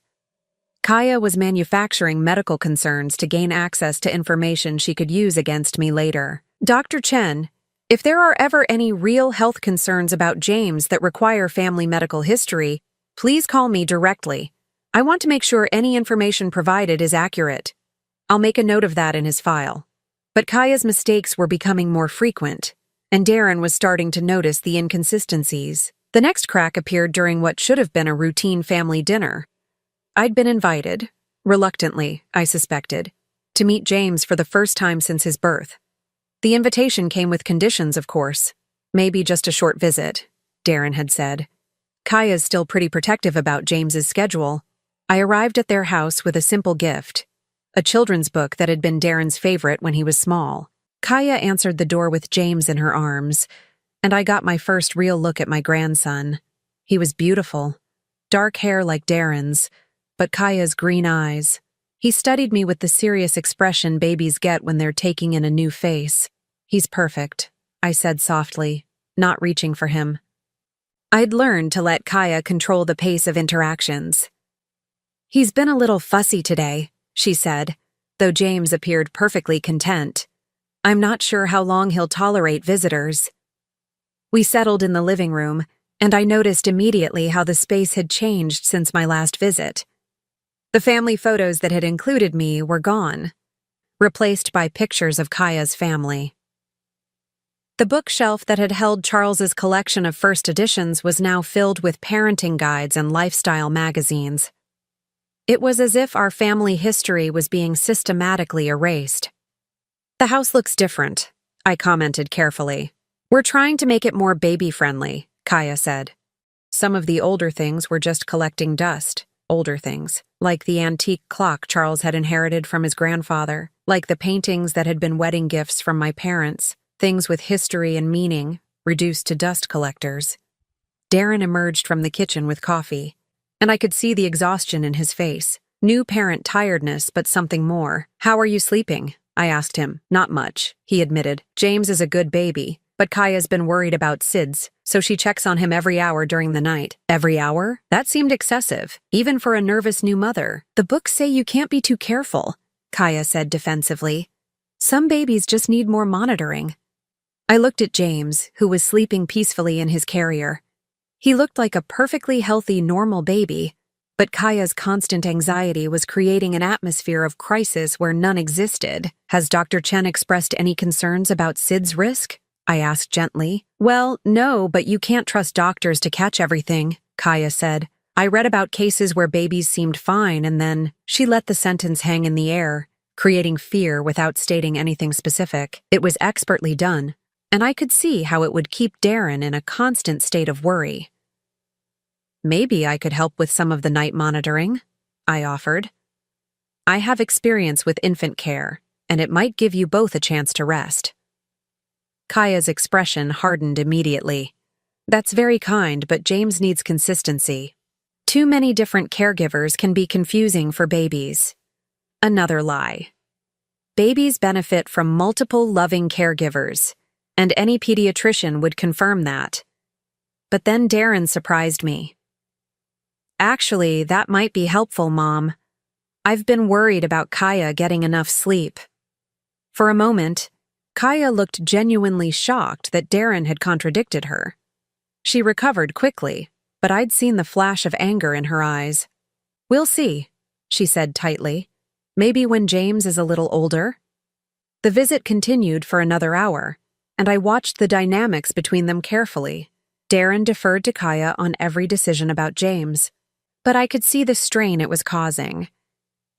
Kaya was manufacturing medical concerns to gain access to information she could use against me later. "Dr. Chen, if there are ever any real health concerns about James that require family medical history, please call me directly. I want to make sure any information provided is accurate. I'll make a note of that in his file." But Kaya's mistakes were becoming more frequent, and Darren was starting to notice the inconsistencies. The next crack appeared during what should have been a routine family dinner. I'd been invited, reluctantly, I suspected, to meet James for the first time since his birth. The invitation came with conditions, of course. Maybe just a short visit, Darren had said. Kaya's still pretty protective about James's schedule. I arrived at their house with a simple gift. A children's book that had been Darren's favorite when he was small. Kaya answered the door with James in her arms, and I got my first real look at my grandson. He was beautiful. Dark hair like Darren's, but Kaya's green eyes. He studied me with the serious expression babies get when they're taking in a new face. "He's perfect," I said softly, not reaching for him. I'd learned to let Kaya control the pace of interactions. "He's been a little fussy today," she said, though James appeared perfectly content. "I'm not sure how long he'll tolerate visitors." We settled in the living room, and I noticed immediately how the space had changed since my last visit. The family photos that had included me were gone, replaced by pictures of Kaya's family. The bookshelf that had held Charles's collection of first editions was now filled with parenting guides and lifestyle magazines. It was as if our family history was being systematically erased. "The house looks different," I commented carefully. "We're trying to make it more baby-friendly," Kaya said. Some of the older things were just collecting dust. Older things, like the antique clock Charles had inherited from his grandfather, like the paintings that had been wedding gifts from my parents, things with history and meaning, reduced to dust collectors. Darren emerged from the kitchen with coffee, and I could see the exhaustion in his face. New parent tiredness, but something more. "How are you sleeping?" I asked him. "Not much," he admitted. "James is a good baby, but Kaya's been worried about SIDS, so she checks on him every hour during the night." "Every hour?" That seemed excessive, even for a nervous new mother. "The books say you can't be too careful," Kaya said defensively. "Some babies just need more monitoring." I looked at James, who was sleeping peacefully in his carrier. He looked like a perfectly healthy, normal baby, but Kaya's constant anxiety was creating an atmosphere of crisis where none existed. "Has Dr. Chen expressed any concerns about SIDS risk?" I asked gently. "Well, no, but you can't trust doctors to catch everything," Kaya said. "I read about cases where babies seemed fine and then..." She let the sentence hang in the air, creating fear without stating anything specific. It was expertly done, and I could see how it would keep Darren in a constant state of worry. "Maybe I could help with some of the night monitoring," I offered. "I have experience with infant care, and it might give you both a chance to rest." Kaya's expression hardened immediately. "That's very kind, but James needs consistency. Too many different caregivers can be confusing for babies." Another lie. Babies benefit from multiple loving caregivers, and any pediatrician would confirm that. But then Darren surprised me. "Actually, that might be helpful, Mom. I've been worried about Kaya getting enough sleep." For a moment, Kaya looked genuinely shocked that Darren had contradicted her. She recovered quickly, but I'd seen the flash of anger in her eyes. "We'll see," she said tightly. "Maybe when James is a little older." The visit continued for another hour, and I watched the dynamics between them carefully. Darren deferred to Kaya on every decision about James, but I could see the strain it was causing.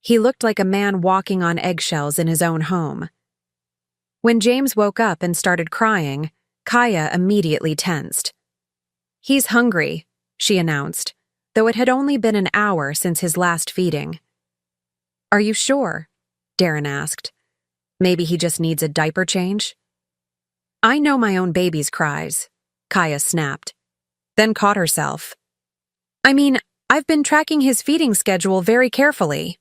He looked like a man walking on eggshells in his own home. When James woke up and started crying, Kaya immediately tensed. "He's hungry," she announced, though it had only been an hour since his last feeding. "Are you sure?" Darren asked. "Maybe he just needs a diaper change?" "I know my own baby's cries," Kaya snapped, then caught herself. "I mean, I've been tracking his feeding schedule very carefully."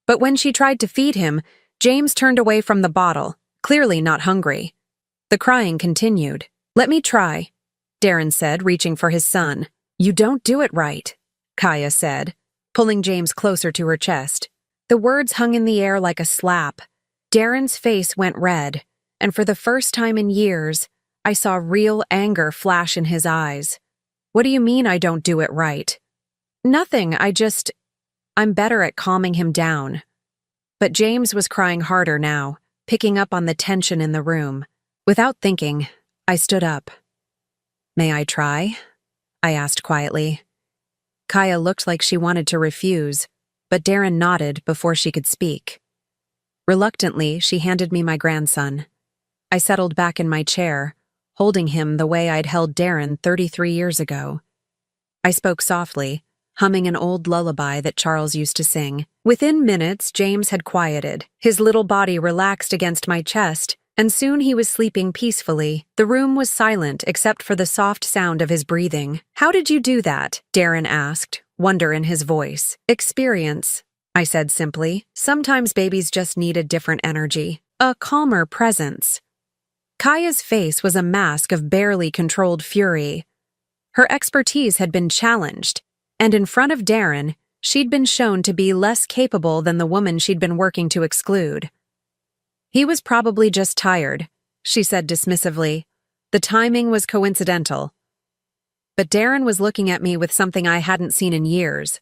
But when she tried to feed him, James turned away from the bottle, clearly not hungry. The crying continued. "Let me try," Darren said, reaching for his son. "You don't do it right," Kaya said, pulling James closer to her chest. The words hung in the air like a slap. Darren's face went red, and for the first time in years, I saw real anger flash in his eyes. "What do you mean I don't do it right?" "Nothing, I'm better at calming him down." But James was crying harder now, picking up on the tension in the room. Without thinking, I stood up. "May I try?" I asked quietly. Kaya looked like she wanted to refuse, but Darren nodded before she could speak. Reluctantly, she handed me my grandson. I settled back in my chair, holding him the way I'd held Darren 33 years ago. I spoke softly, humming an old lullaby that Charles used to sing. Within minutes, James had quieted. His little body relaxed against my chest, and soon he was sleeping peacefully. The room was silent except for the soft sound of his breathing. "How did you do that?" Darren asked, wonder in his voice. "Experience," I said simply. Sometimes babies just need a different energy, a calmer presence. Kaya's face was a mask of barely controlled fury. Her expertise had been challenged, and in front of Darren, she'd been shown to be less capable than the woman she'd been working to exclude. He was probably just tired, she said dismissively. The timing was coincidental. But Darren was looking at me with something I hadn't seen in years: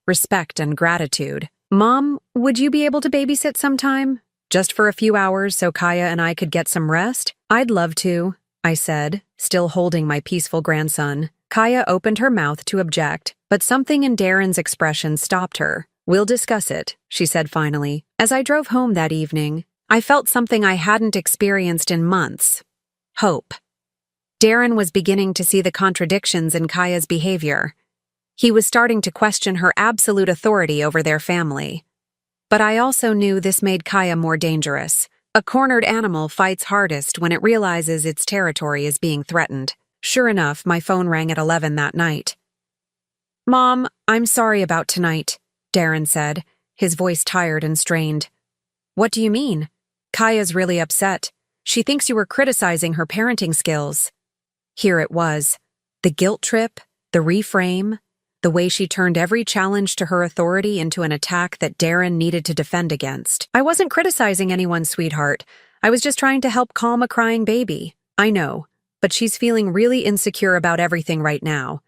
respect and gratitude. Mom, would you be able to babysit sometime? Just for a few hours so Kaya and I could get some rest? I'd love to, I said, still holding my peaceful grandson. Kaya opened her mouth to object, but something in Darren's expression stopped her. We'll discuss it, she said finally. As I drove home that evening, I felt something I hadn't experienced in months: hope. Darren was beginning to see the contradictions in Kaya's behavior. He was starting to question her absolute authority over their family. But I also knew this made Kaya more dangerous. A cornered animal fights hardest when it realizes its territory is being threatened. Sure enough, my phone rang at 11 that night. Mom, I'm sorry about tonight, Darren said, his voice tired and strained. What do you mean? Kaya's really upset. She thinks you were criticizing her parenting skills. Here it was. The guilt trip, the reframe, the way she turned every challenge to her authority into an attack that Darren needed to defend against. I wasn't criticizing anyone, sweetheart. I was just trying to help calm a crying baby. I know, but she's feeling really insecure about everything right now.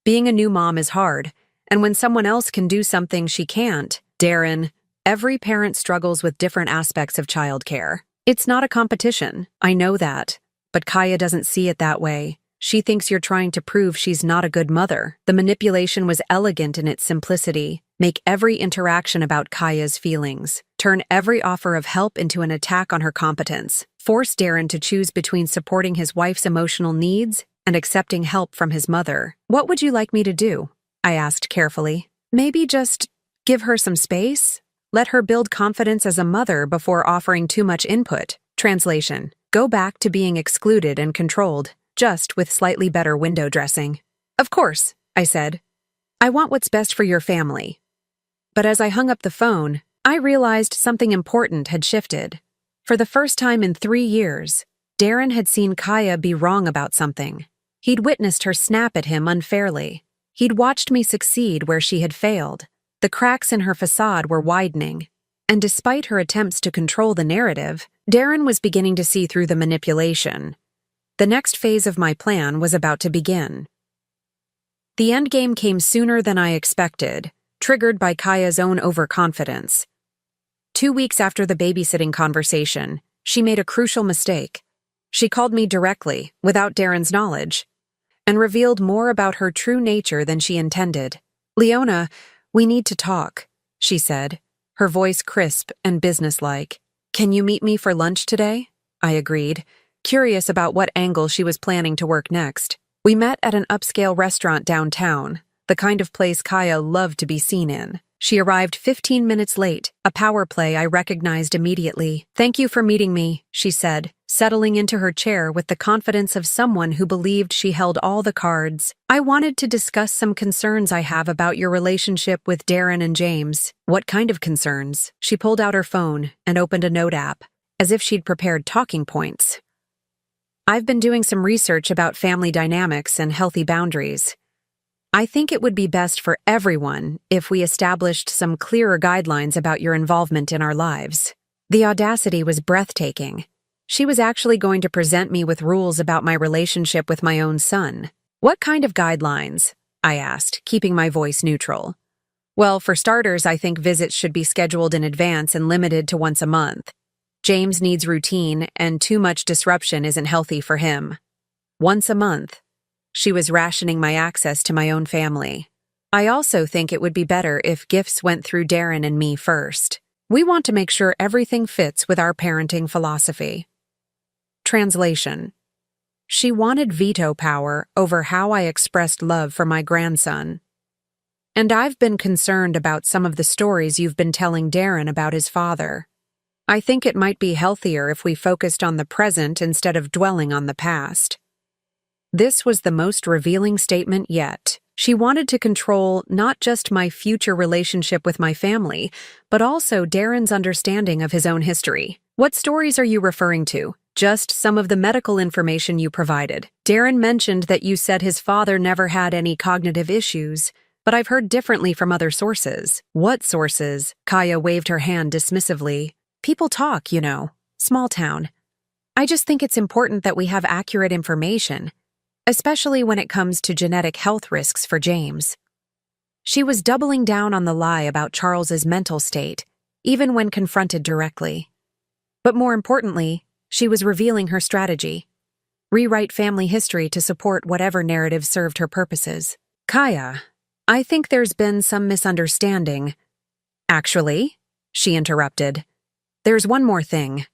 Being a new mom is hard, and when someone else can do something she can't, Darren, every parent struggles with different aspects of childcare. It's not a competition, I know that, but Kaya doesn't see it that way. She thinks you're trying to prove she's not a good mother. The manipulation was elegant in its simplicity. Make every interaction about Kaya's feelings. Turn every offer of help into an attack on her competence. Force Darren to choose between supporting his wife's emotional needs and accepting help from his mother. What would you like me to do? I asked carefully. Maybe just give her some space? Let her build confidence as a mother before offering too much input. Translation: go back to being excluded and controlled, just with slightly better window dressing. Of course, I said. I want what's best for your family. But as I hung up the phone, I realized something important had shifted. For the first time in 3 years, Darren had seen Kaya be wrong about something. He'd witnessed her snap at him unfairly. He'd watched me succeed where she had failed. The cracks in her facade were widening, and despite her attempts to control the narrative, Darren was beginning to see through the manipulation. The next phase of my plan was about to begin. The endgame came sooner than I expected, triggered by Kaya's own overconfidence. 2 weeks after the babysitting conversation, she made a crucial mistake. She called me directly, without Darren's knowledge, and revealed more about her true nature than she intended. Leona, we need to talk, she said, her voice crisp and businesslike. Can you meet me for lunch today? I agreed, curious about what angle she was planning to work next. We met at an upscale restaurant downtown, the kind of place Kaya loved to be seen in. She arrived 15 minutes late, a power play I recognized immediately. Thank you for meeting me, she said, settling into her chair with the confidence of someone who believed she held all the cards. I wanted to discuss some concerns I have about your relationship with Darren and James. What kind of concerns? She pulled out her phone and opened a note app, as if she'd prepared talking points. I've been doing some research about family dynamics and healthy boundaries. I think it would be best for everyone if we established some clearer guidelines about your involvement in our lives. The audacity was breathtaking. She was actually going to present me with rules about my relationship with my own son. What kind of guidelines? I asked, keeping my voice neutral. Well, for starters, I think visits should be scheduled in advance and limited to once a month. James needs routine, and too much disruption isn't healthy for him. Once a month. She was rationing my access to my own family. I also think it would be better if gifts went through Darren and me first. We want to make sure everything fits with our parenting philosophy. Translation: she wanted veto power over how I expressed love for my grandson. And I've been concerned about some of the stories you've been telling Darren about his father. I think it might be healthier if we focused on the present instead of dwelling on the past. This was the most revealing statement yet. She wanted to control not just my future relationship with my family, but also Darren's understanding of his own history. What stories are you referring to? Just some of the medical information you provided. Darren mentioned that you said his father never had any cognitive issues, but I've heard differently from other sources. What sources? Kaya waved her hand dismissively. People talk, you know. Small town. I just think it's important that we have accurate information, especially when it comes to genetic health risks for James. She was doubling down on the lie about Charles's mental state, even when confronted directly. But more importantly, she was revealing her strategy. Rewrite family history to support whatever narrative served her purposes. Kaya, I think there's been some misunderstanding. Actually, she interrupted, there's one more thing.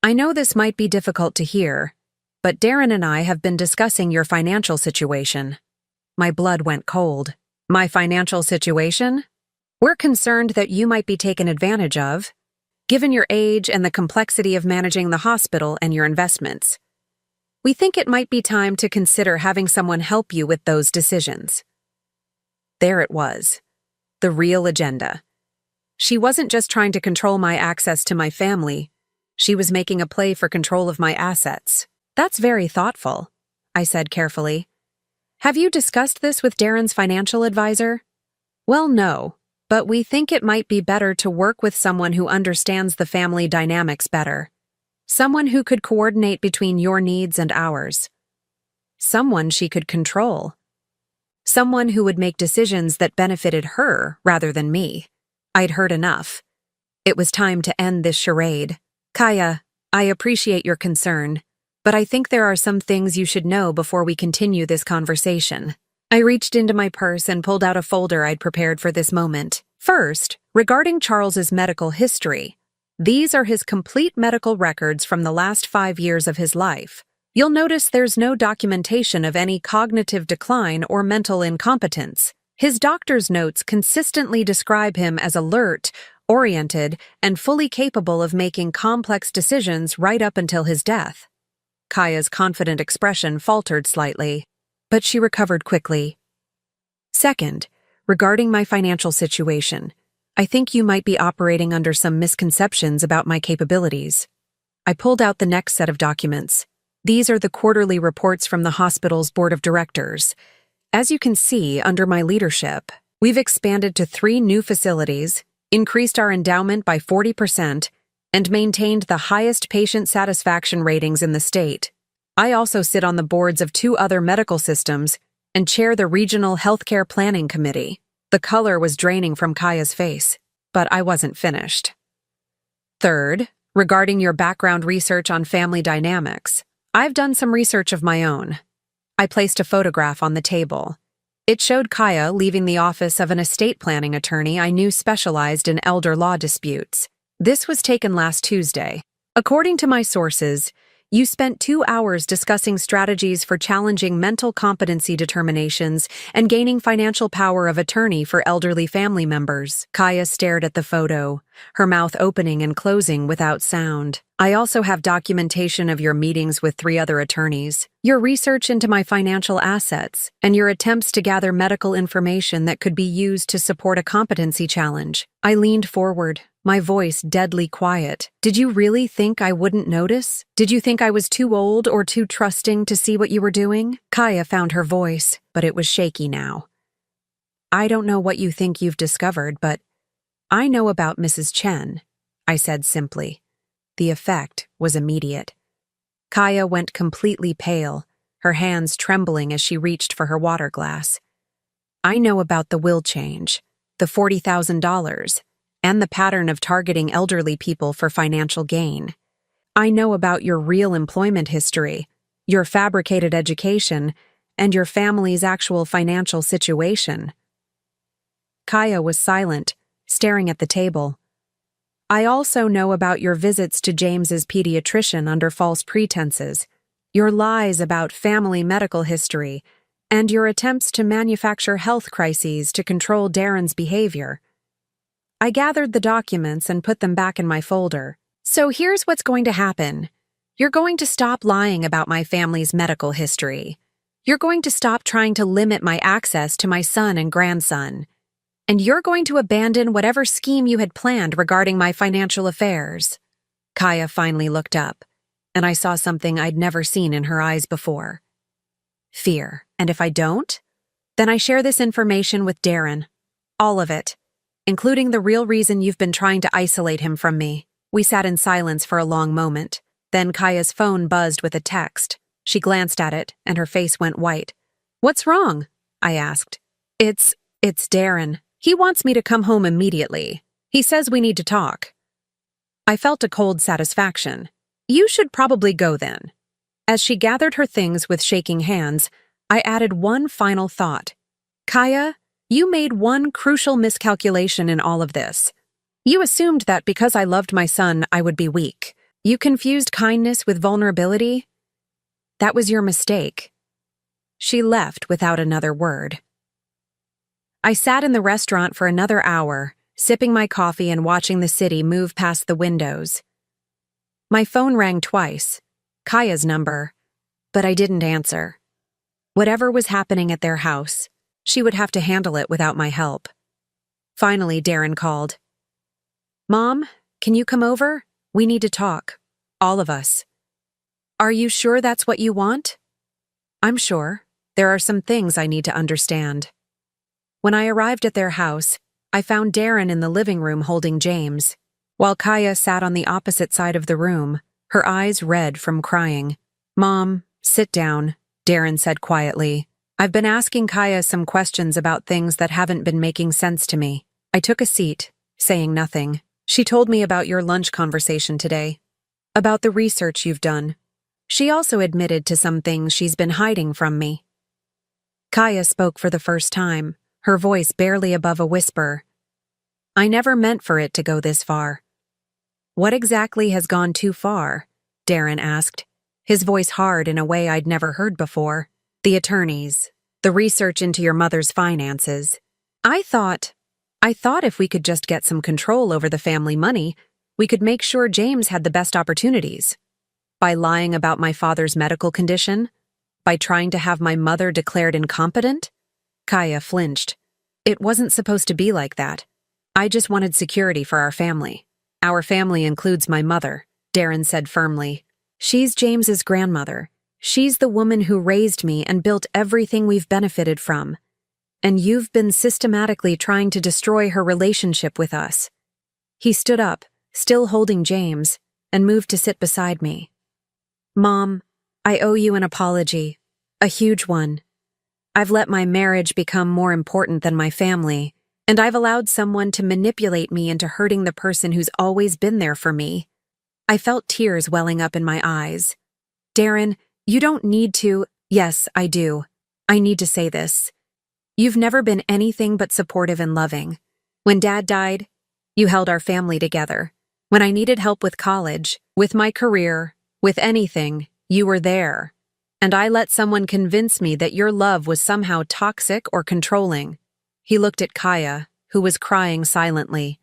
I know this might be difficult to hear, but Darren and I have been discussing your financial situation. My blood went cold. My financial situation? We're concerned that you might be taken advantage of, given your age and the complexity of managing the hospital and your investments. We think it might be time to consider having someone help you with those decisions. There it was. The real agenda. She wasn't just trying to control my access to my family. She was making a play for control of my assets. That's very thoughtful, I said carefully. Have you discussed this with Darren's financial advisor? Well, no, but we think it might be better to work with someone who understands the family dynamics better. Someone who could coordinate between your needs and ours. Someone she could control. Someone who would make decisions that benefited her rather than me. I'd heard enough. It was time to end this charade. Kaya, I appreciate your concern, but I think there are some things you should know before we continue this conversation. I reached into my purse and pulled out a folder I'd prepared for this moment. First, regarding Charles's medical history. These are his complete medical records from the last 5 years of his life. You'll notice there's no documentation of any cognitive decline or mental incompetence. His doctor's notes consistently describe him as alert, oriented, and fully capable of making complex decisions right up until his death. Kaya's confident expression faltered slightly, but she recovered quickly. Second, regarding my financial situation, I think you might be operating under some misconceptions about my capabilities. I pulled out the next set of documents. These are the quarterly reports from the hospital's board of directors. As you can see, under my leadership, we've expanded to 3 new facilities, increased our endowment by 40%, and maintained the highest patient satisfaction ratings in the state. I also sit on the boards of 2 other medical systems and chair the Regional Healthcare Planning Committee. The color was draining from Kaya's face, but I wasn't finished. Third, regarding your background research on family dynamics, I've done some research of my own. I placed a photograph on the table. It showed Kaya leaving the office of an estate planning attorney I knew specialized in elder law disputes. This was taken last Tuesday. According to my sources, you spent 2 hours discussing strategies for challenging mental competency determinations and gaining financial power of attorney for elderly family members. Kaya stared at the photo, her mouth opening and closing without sound. I also have documentation of your meetings with 3 other attorneys, your research into my financial assets, and your attempts to gather medical information that could be used to support a competency challenge. I leaned forward, my voice deadly quiet. Did you really think I wouldn't notice? Did you think I was too old or too trusting to see what you were doing? Kaya found her voice, but it was shaky now. I don't know what you think you've discovered, but I know about Mrs. Chen, I said simply. The effect was immediate. Kaya went completely pale, her hands trembling as she reached for her water glass. I know about the will change, the $40,000, and the pattern of targeting elderly people for financial gain. I know about your real employment history, your fabricated education, and your family's actual financial situation. Kaya was silent, staring at the table. I also know about your visits to James's pediatrician under false pretenses, your lies about family medical history, and your attempts to manufacture health crises to control Darren's behavior. I gathered the documents and put them back in my folder. So here's what's going to happen. You're going to stop lying about my family's medical history. You're going to stop trying to limit my access to my son and grandson. And you're going to abandon whatever scheme you had planned regarding my financial affairs. Kaya finally looked up, and I saw something I'd never seen in her eyes before. Fear. And if I don't? Then I share this information with Darren. All of it, including the real reason you've been trying to isolate him from me. We sat in silence for a long moment. Then Kaya's phone buzzed with a text. She glanced at it, and her face went white. "What's wrong?" I asked. It's Darren. He wants me to come home immediately. He says we need to talk." I felt a cold satisfaction. "You should probably go then." As she gathered her things with shaking hands, I added one final thought. "Kaya, you made one crucial miscalculation in all of this. You assumed that because I loved my son, I would be weak. You confused kindness with vulnerability. That was your mistake." She left without another word. I sat in the restaurant for another hour, sipping my coffee and watching the city move past the windows. My phone rang twice, Kaya's number, but I didn't answer. Whatever was happening at their house, she would have to handle it without my help. Finally, Darren called. "Mom, can you come over? We need to talk. All of us." "Are you sure that's what you want?" "I'm sure. There are some things I need to understand." When I arrived at their house, I found Darren in the living room holding James, while Kaya sat on the opposite side of the room, her eyes red from crying. "Mom, sit down," Darren said quietly. "I've been asking Kaya some questions about things that haven't been making sense to me." I took a seat, saying nothing. "She told me about your lunch conversation today, about the research you've done. She also admitted to some things she's been hiding from me." Kaya spoke for the first time, her voice barely above a whisper. "I never meant for it to go this far." "What exactly has gone too far?" Darren asked, his voice hard in a way I'd never heard before. "The attorneys, the research into your mother's finances. I thought if we could just get some control over the family money, we could make sure James had the best opportunities. By lying about my father's medical condition? By trying to have my mother declared incompetent?" Kaya flinched. "It wasn't supposed to be like that. I just wanted security for our family." "Our family includes my mother," Darren said firmly. "She's James's grandmother. She's the woman who raised me and built everything we've benefited from. And you've been systematically trying to destroy her relationship with us." He stood up, still holding James, and moved to sit beside me. "Mom, I owe you an apology. A huge one. I've let my marriage become more important than my family, and I've allowed someone to manipulate me into hurting the person who's always been there for me." I felt tears welling up in my eyes. "Darren, you don't need to—" "Yes, I do. I need to say this. You've never been anything but supportive and loving. When Dad died, you held our family together. When I needed help with college, with my career, with anything, you were there. And I let someone convince me that your love was somehow toxic or controlling." He looked at Kaya, who was crying silently.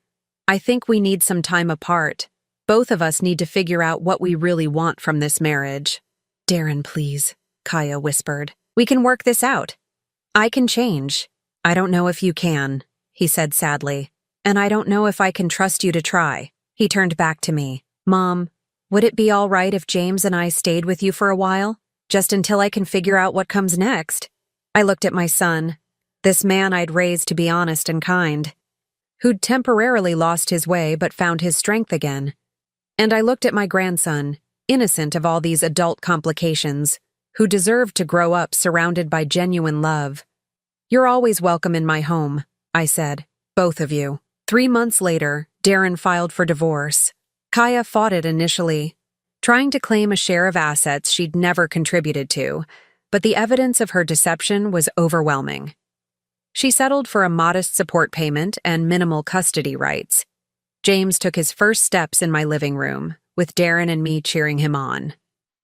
"I think we need some time apart. Both of us need to figure out what we really want from this marriage." "Darren, please," Kaya whispered. "We can work this out. I can change." "I don't know if you can," he said sadly. "And I don't know if I can trust you to try." He turned back to me. "Mom, would it be all right if James and I stayed with you for a while? Just until I can figure out what comes next?" I looked at my son, this man I'd raised to be honest and kind, who'd temporarily lost his way but found his strength again. And I looked at my grandson, innocent of all these adult complications, who deserved to grow up surrounded by genuine love. "You're always welcome in my home," I said. "Both of you." 3 months later, Darren filed for divorce. Kaya fought it initially, trying to claim a share of assets she'd never contributed to, but the evidence of her deception was overwhelming. She settled for a modest support payment and minimal custody rights. James took his first steps in my living room, with Darren and me cheering him on.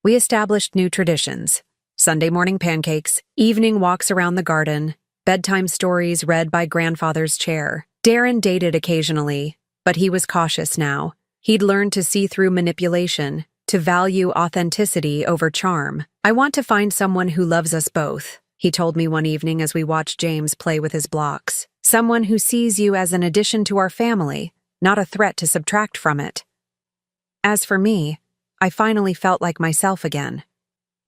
We established new traditions: Sunday morning pancakes, evening walks around the garden, bedtime stories read by grandfather's chair. Darren dated occasionally, but he was cautious now. He'd learned to see through manipulation, to value authenticity over charm. I want to find someone who loves us both, he told me one evening as we watched James play with his blocks. Someone who sees you as an addition to our family, not a threat to subtract from it. As for me, I finally felt like myself again.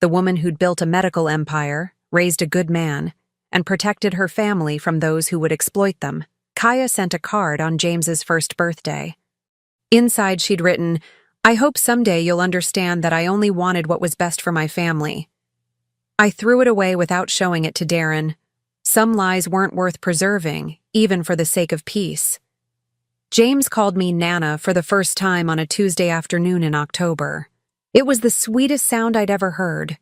The woman who'd built a medical empire, raised a good man, and protected her family from those who would exploit them. Kaya sent a card on James's first birthday. Inside she'd written, "I hope someday you'll understand that I only wanted what was best for my family." I threw it away without showing it to Darren. Some lies weren't worth preserving, even for the sake of peace. James called me Nana for the first time on a Tuesday afternoon in October. It was the sweetest sound I'd ever heard.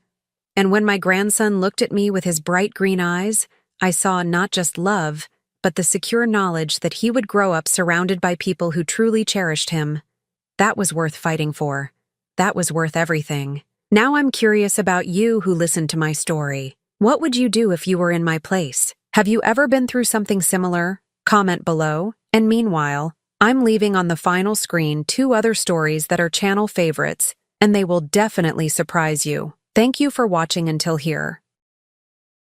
And when my grandson looked at me with his bright green eyes, I saw not just love, but the secure knowledge that he would grow up surrounded by people who truly cherished him. That was worth fighting for. That was worth everything. Now I'm curious about you who listened to my story. What would you do if you were in my place? Have you ever been through something similar? Comment below. And meanwhile, I'm leaving on the final screen 2 other stories that are channel favorites, and they will definitely surprise you. Thank you for watching until here.